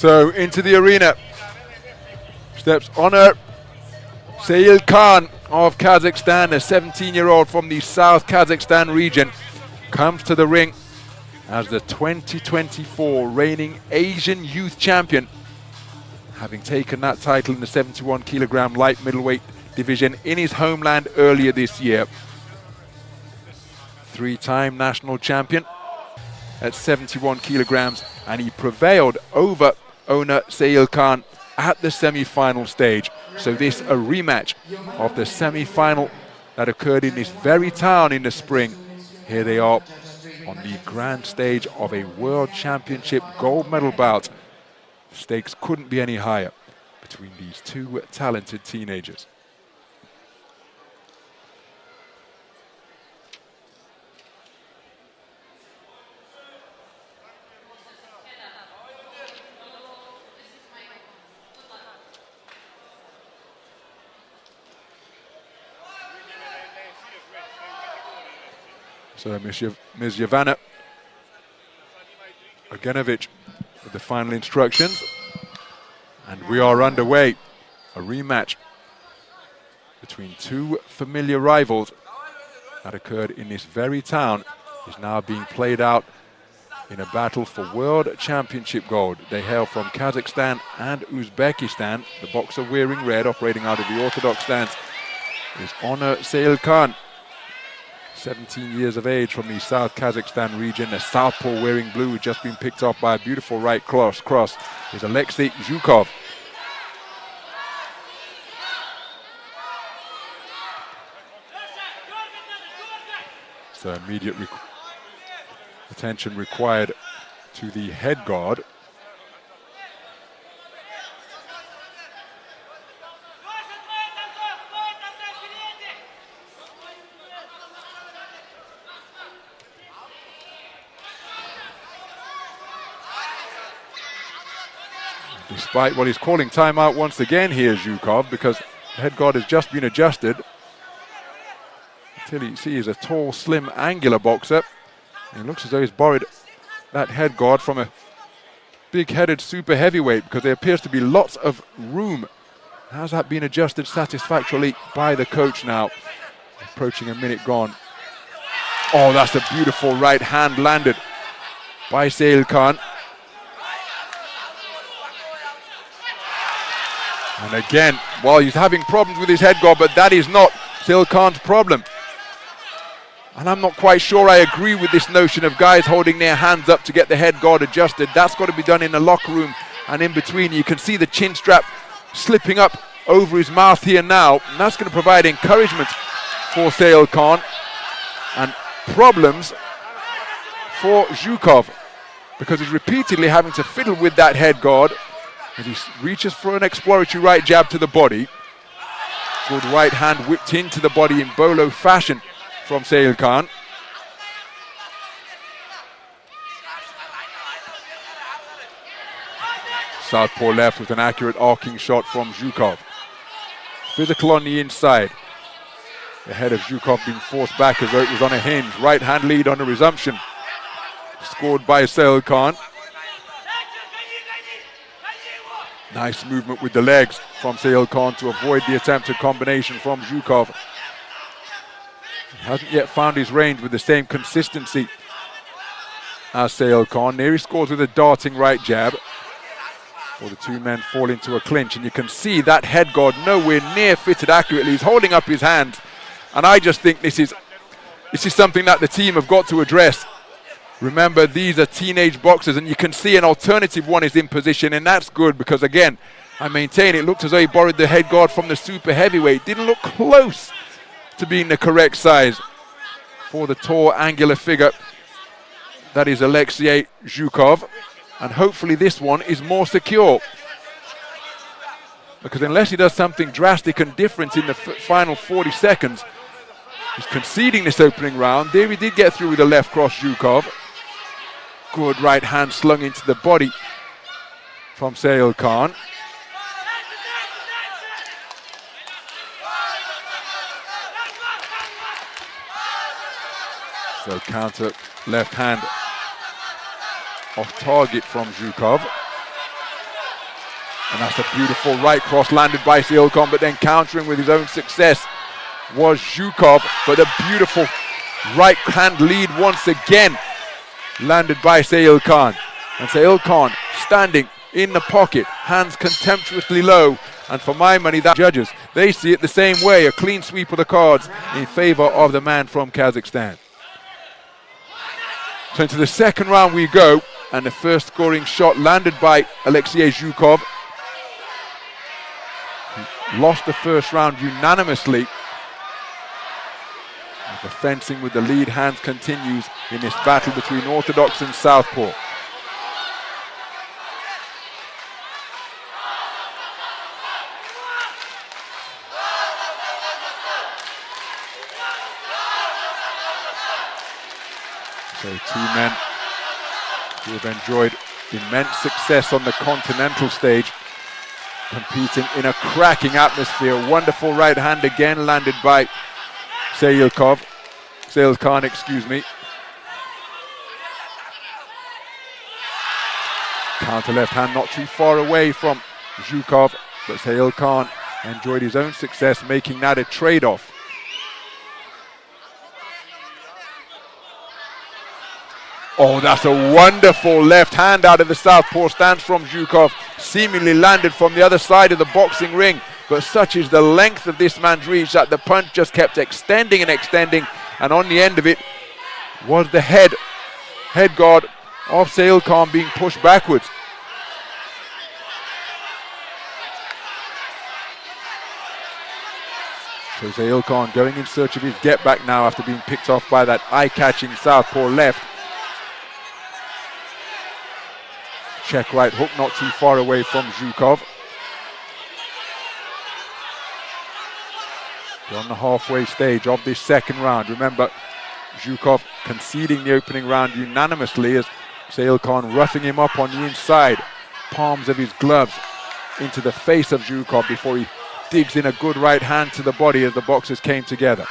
So into the arena steps Önür Сейілхан of Kazakhstan, a 17-year-old from the South Kazakhstan region, comes to the ring as the 2024 reigning Asian Youth Champion, having taken that title in the 71 kilogram light middleweight division in his homeland earlier this year. Three-time national champion at 71 kilograms, and he prevailed over Önür Сейілхан at the semi-final stage. So this a rematch of the semi-final that occurred in this very town in the spring. Here they are on the grand stage of a World Championship gold medal bout. The stakes couldn't be any higher between these two talented teenagers. So Ms. Yevana Ogenovic with the final instructions. And we are underway. A rematch between two familiar rivals that occurred in this very town is now being played out in a battle for World Championship gold. They hail from Kazakhstan and Uzbekistan. The boxer wearing red, operating out of the orthodox stance, is Önür Сейілхан, 17 years of age, from the South Kazakhstan region. A southpaw wearing blue, just been picked off by a beautiful right cross is Alexei Gukov. So immediate attention required to the head guard. Despite what he's calling timeout once again here, Gukov, because the head guard has just been adjusted. Until you see he's a tall, slim, angular boxer. And it looks as though he's borrowed that head guard from a big-headed super heavyweight, because there appears to be lots of room. Has that been adjusted satisfactorily by the coach now? Approaching a minute gone. Oh, that's a beautiful right hand landed by Сейілхан. And again, well, he's having problems with his head guard, but that is not Сейілхан's problem. And I'm not quite sure I agree with this notion of guys holding their hands up to get the head guard adjusted. That's got to be done in the locker room and in between. You can see the chin strap slipping up over his mouth here now. And that's going to provide encouragement for Сейілхан and problems for Gukov, because he's repeatedly having to fiddle with that head guard as he reaches for an exploratory right jab to the body. Good right hand whipped into the body in bolo fashion from Сейілхан. Southpaw left with an accurate arcing shot from Gukov. Physical on the inside. The head of Gukov being forced back as though it was on a hinge. Right hand lead on the resumption. Scored by Сейілхан. Nice movement with the legs from Сейілхан to avoid the attempted combination from Gukov. He hasn't yet found his range with the same consistency as Сейілхан. There he scores with a darting right jab. Well, the two men fall into a clinch, and you can see that head guard nowhere near fitted accurately. He's holding up his hands, and I just think this is something that the team have got to address. Remember, these are teenage boxers, and you can see an alternative one is in position, and that's good because, again, I maintain it looked as though he borrowed the head guard from the super heavyweight. Didn't look close to being the correct size for the tall, angular figure that is Alexei Gukov. And hopefully this one is more secure, because unless he does something drastic and different in the final 40 seconds, he's conceding this opening round. There he did get through with a left cross, Gukov. Good right hand slung into the body from Сейілхан. So counter left hand off target from Gukov. And that's a beautiful right cross landed by Сейілхан, but then countering with his own success was Gukov, but a beautiful right hand lead once again landed by Сейілхан. And Сейілхан standing in the pocket, hands contemptuously low, and for my money, that judges, they see it the same way, a clean sweep of the cards in favor of the man from Kazakhstan. So into the second round we go, and the first scoring shot landed by Alexei Gukov. He lost the first round unanimously. The fencing with the lead hands continues in this battle between Orthodox and Southpaw. So two men who have enjoyed immense success on the continental stage, competing in a cracking atmosphere. Wonderful right hand again landed by Сейілхан, excuse me. Counter left hand not too far away from Gukov, but Сейілхан enjoyed his own success, making that a trade-off. Oh, that's a wonderful left hand out of the southpaw stance from Gukov, seemingly landed from the other side of the boxing ring. But such is the length of this man's reach that the punch just kept extending and extending, and on the end of it was the head guard of Сейілхан being pushed backwards. So Сейілхан going in search of his get back now after being picked off by that eye-catching southpaw left. Check right hook not too far away from Gukov. We're on the halfway stage of this second round. Remember, Gukov conceding the opening round unanimously as Сейілхан roughing him up on the inside. Palms of his gloves into the face of Gukov before he digs in a good right hand to the body as the boxers came together.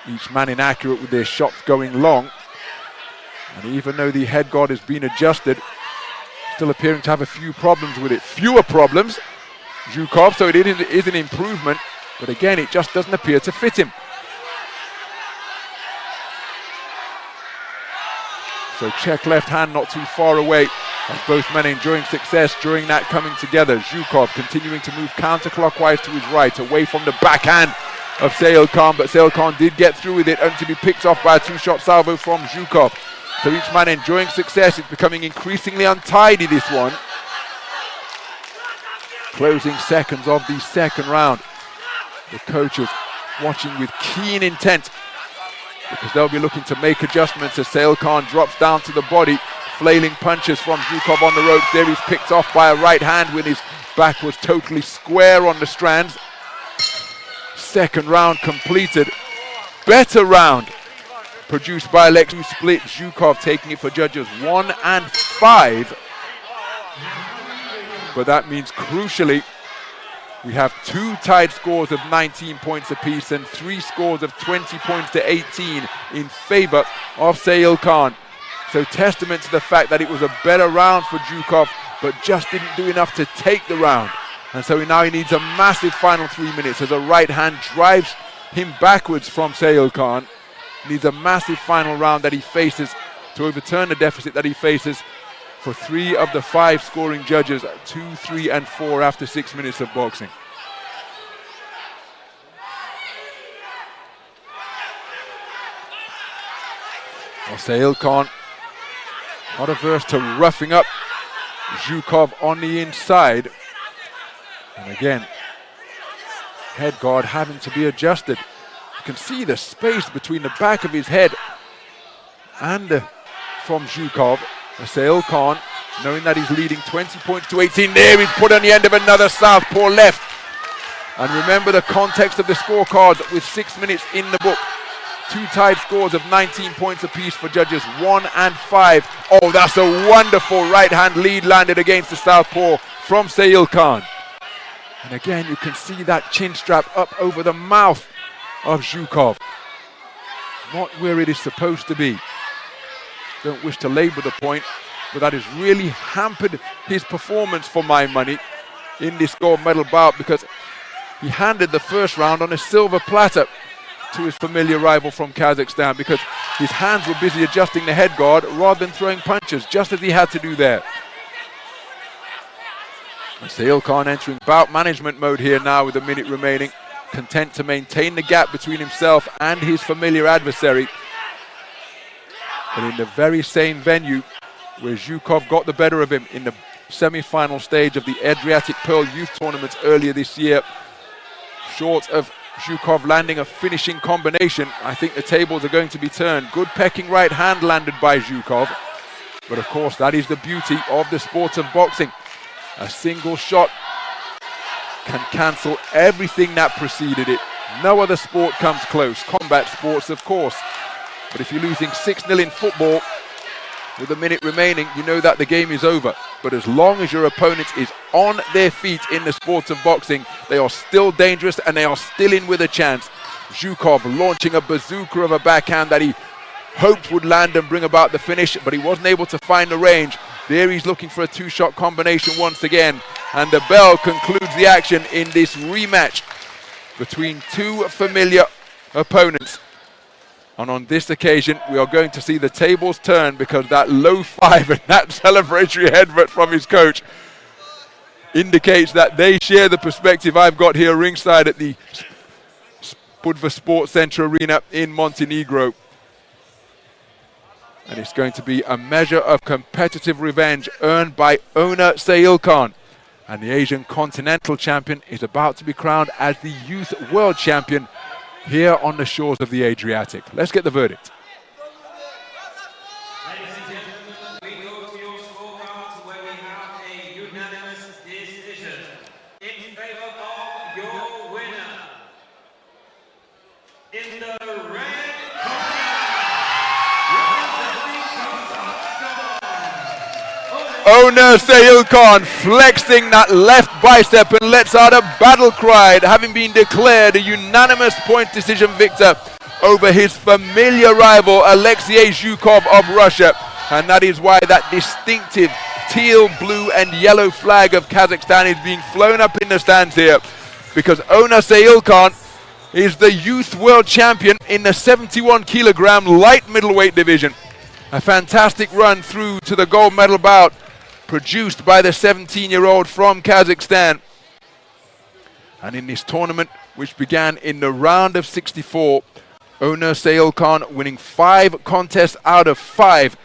Each man inaccurate with their shots going long. And even though the head guard has been adjusted, still appearing to have a few problems with it. Fewer problems, Gukov, so it is an improvement, but again, it just doesn't appear to fit him. So check left hand not too far away, as both men enjoying success during that coming together. Gukov continuing to move counterclockwise to his right, away from the backhand of Сейілхан, but Сейілхан did get through with it, only to be picked off by a two-shot salvo from Gukov. So each man enjoying success. It's becoming increasingly untidy, this one. Closing seconds of the second round. The coaches watching with keen intent, because they'll be looking to make adjustments as Сейілхан drops down to the body. Flailing punches from Gukov on the ropes. There he's picked off by a right hand when his back was totally square on the strands. Second round completed. Better round produced by Alexei, who split. Gukov taking it for judges 1 and 5. But that means, crucially, we have 2 tied scores of 19 points apiece and 3 scores of 20 points to 18 in favor of Сейілхан. So testament to the fact that it was a better round for Gukov, but just didn't do enough to take the round. And so now he needs a massive final 3 minutes as a right hand drives him backwards from Сейілхан. Needs a massive final round that he faces to overturn the deficit that he faces for 3 of the 5 scoring judges, 2, 3, and 4 after 6 minutes of boxing. Well, Сейілхан not averse to roughing up Gukov on the inside. And again, head guard having to be adjusted. You can see the space between the back of his head and from Gukov. Сейілхан, knowing that he's leading 20 points to 18. There he's put on the end of another southpaw left. And remember the context of the scorecards with 6 minutes in the book. 2 tied scores of 19 points apiece for judges 1 and 5. Oh, that's a wonderful right hand lead landed against the southpaw from Сейілхан. And again, you can see that chin strap up over the mouth of Gukov. Not where it is supposed to be. Don't wish to labor the point, but that has really hampered his performance for my money in this gold medal bout, because he handed the first round on a silver platter to his familiar rival from Kazakhstan, because his hands were busy adjusting the head guard rather than throwing punches, just as he had to do there. Сейілхан entering bout management mode here now with a minute remaining, content to maintain the gap between himself and his familiar adversary. But in the very same venue where Gukov got the better of him in the semi-final stage of the Adriatic Pearl Youth Tournament earlier this year, short of Gukov landing a finishing combination, I think the tables are going to be turned. Good pecking right hand landed by Gukov. But of course, that is the beauty of the sport of boxing. A single shot can cancel everything that preceded it. No other sport comes close. Combat sports, of course. But if you're losing 6-0 in football with a minute remaining, you know that the game is over. But as long as your opponent is on their feet in the sport of boxing, they are still dangerous and they are still in with a chance. Gukov launching a bazooka of a backhand that he hoped would land and bring about the finish, but he wasn't able to find the range. There he's looking for a two-shot combination once again. And the bell concludes the action in this rematch between two familiar opponents. And on this occasion, we are going to see the tables turn, because that low five and that celebratory headbutt from his coach indicates that they share the perspective I've got here ringside at the Budva Sports Center Arena in Montenegro. And it's going to be a measure of competitive revenge earned by Önür Сейілхан. And the Asian Continental Champion is about to be crowned as the Youth World Champion here on the shores of the Adriatic. Let's get the verdict. Ladies and gentlemen, we go to your scorecards where we have a unanimous decision in favor of your winner. In the red corner, representing Kazakhstan, Önür Сейілхан flexing that left bicep and lets out a battle cry, having been declared a unanimous point decision victor over his familiar rival Alexei Gukov of Russia. And that is why that distinctive teal, blue and yellow flag of Kazakhstan is being flown up in the stands here, because Önür Сейілхан is the youth world champion in the 71 kilogram light middleweight division. A fantastic run through to the gold medal bout produced by the 17-year-old from Kazakhstan. And in this tournament, which began in the round of 64, Önür Сейілхан winning 5 contests out of 5